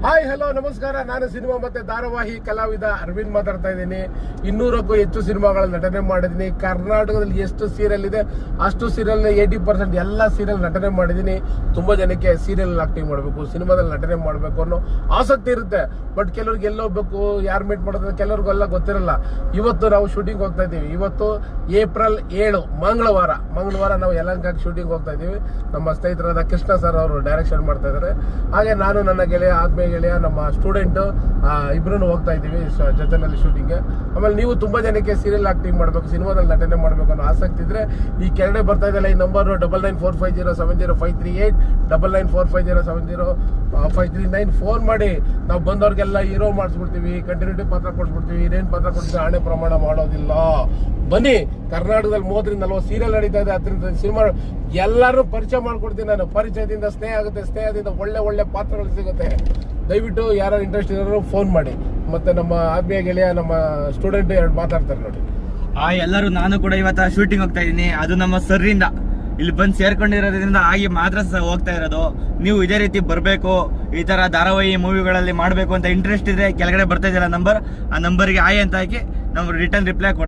Hi hello ನಮಸ್ಕಾರ. ನಾನು cinema ಮತ್ತೆ ಧಾರಾವಾಹಿ ಕಲಾವಿದ ಅರವಿಂದ್ ಮಾತಾಡ್ತಾ ಇದ್ದೀನಿ. 200ಕ್ಕೂ ಹೆಚ್ಚು ಸಿನಿಮಾಗಳ ನಟನೆ ಮಾಡಿದ್ದೀನಿ. ಕರ್ನಾಟಕದಲ್ಲಿ ಎಷ್ಟು ಸೀರಿಯಲ್ ಇದೆ ಅಷ್ಟು ಸೀರಿಯಲ್ 80% ಎಲ್ಲ ಸೀರಿಯಲ್ ನಟನೆ ಮಾಡಿದ್ದೀನಿ. ತುಂಬಾ ಜನಕ್ಕೆ ಸೀರಿಯಲ್ ಆಕ್ಟಿಂಗ್ ಮಾಡಬೇಕು, ಸಿನಿಮಾದಲ್ಲಿ ನಟನೆ ಮಾಡಬೇಕು ಅನ್ನೋ ಆಸಕ್ತಿ ಇರುತ್ತೆ. ಬಟ್ ಕೆಲವ್ರಿಗೆ ಎಲ್ಲೋಗ್ಬೇಕು, ಯಾರು ಮೀಟ್ ಮಾಡೋದು ಕೆಲವ್ರಿಗೆಲ್ಲ ಗೊತ್ತಿರಲ್ಲ. ಇವತ್ತು ನಾವು ಶೂಟಿಂಗ್ ಹೋಗ್ತಾ ಇದ್ದೀವಿ. ಇವತ್ತು ಏಪ್ರಿಲ್ 7 ಮಂಗಳವಾರ ನಾವು ಯಲಹಂಕಕ್ಕೆ ಶೂಟಿಂಗ್ ಹೋಗ್ತಾ ಇದ್ದೀವಿ. ನಮ್ಮ ಸ್ನೇಹಿತರಾದ ಕೃಷ್ಣ ಸರ್ ಅವರು ಡೈರೆಕ್ಷನ್ ಮಾಡ್ತಾ ಇದ್ದಾರೆ. ಹಾಗೆ ನಾನು ನನ್ನ ಗೆಳೆಯ ಗೆಳೆಯ ನಮ್ಮ ಸ್ಟೂಡೆಂಟ್ ಇಬ್ರು ಹೋಗ್ತಾ ಇದ್ದೀವಿ ಜೊತೆನಲ್ಲಿ ಶೂಟಿಂಗ್ಗೆ. ಆಮೇಲೆ ನೀವು ತುಂಬಾ ಜನಕ್ಕೆ ಸೀರಿಯಲ್ ಆಕ್ಟಿಂಗ್ ಮಾಡಬೇಕು, ಸಿನಿಮಾದಲ್ಲಿ ನಟನೆ ಮಾಡಬೇಕು ಅನ್ನೋ ಆಸಕ್ತಿ ಇದ್ರೆ ಈ ಕೆಳಗಡೆ ಬರ್ತಾ ಇದೆಯಲ್ಲ ಈ ನಂಬರ್ 9945070538 9945070539 ಫೋನ್ ಮಾಡಿ. ನಾವು ಬಂದವ್ರಿಗೆಲ್ಲ ಹೀರೋ ಮಾಡಿಸ್ಬಿಡ್ತೀವಿ, ಕಂಟಿನ್ಯೂಟಿ ಪಾತ್ರ ಕೊಡ್ಸ್ಬಿಡ್ತೀವಿ, ಇದೇನ್ ಪಾತ್ರ ಕೊಡ್ತೀವಿ ಹಣೆ ಪ್ರಮಾಣ ಮಾಡೋದಿಲ್ಲ. ಬನ್ನಿ, ಕರ್ನಾಟಕದಲ್ಲಿ 30-40 ಸೀರಿಯಲ್ ನಡೀತಾ ಇದೆ. ಅದರಿಂದ ಸಿನಿಮಾ ಎಲ್ಲರೂ ಪರಿಚಯ ಮಾಡ್ಕೊಡ್ತೀನಿ ನಾನು. ಪರಿಚಯದಿಂದ ಸ್ನೇಹ ಆಗುತ್ತೆ, ಸ್ನೇಹದಿಂದ ಒಳ್ಳೆ ಪಾತ್ರಗಳು ಸಿಗುತ್ತೆ. ದಯವಿಟ್ಟು ಯಾರು ಇಂಟ್ರೆಸ್ಟ್ ಇರೋರು ಫೋನ್ ಮಾಡಿ. ಮತ್ತೆ ನಮ್ಮ ಆತ್ಮೀಯ ಗೆಳೆಯ ನಮ್ಮ ಸ್ಟೂಡೆಂಟ್ ಎರಡು ಮಾತಾಡ್ತಾರೆ ನೋಡಿ. ಎಲ್ಲರೂ ನಾನು ಕೂಡ ಇವತ್ತ ಶೂಟಿಂಗ್ ಹೋಗ್ತಾ ಇದ್ದೀನಿ. ಅದು ನಮ್ಮ ಸರ್ರಿಂದ ಇಲ್ಲಿ ಬಂದು ಸೇರ್ಕೊಂಡಿರೋದ್ರಿಂದ ಆಗಿ ಮಾತ್ರ ಹೋಗ್ತಾ ಇರೋದು. ನೀವು ಇದೇ ರೀತಿ ಬರಬೇಕು, ಈ ತರ ಧಾರಾವಾಹಿ ಮೂವಿಗಳಲ್ಲಿ ಮಾಡಬೇಕು ಅಂತ ಇಂಟ್ರೆಸ್ಟ್ ಇದ್ರೆ ಕೆಳಗಡೆ ಬರ್ತಾ ಇದೆಯಲ್ಲ ನಂಬರ್, ಆ ನಂಬರ್ಗೆ ಆಯ್ ಅಂತ ಹಾಕಿ ನಾವು ರಿಟರ್ನ್ ರಿಪ್ಲೈ ಕೊಡ್ತೀವಿ.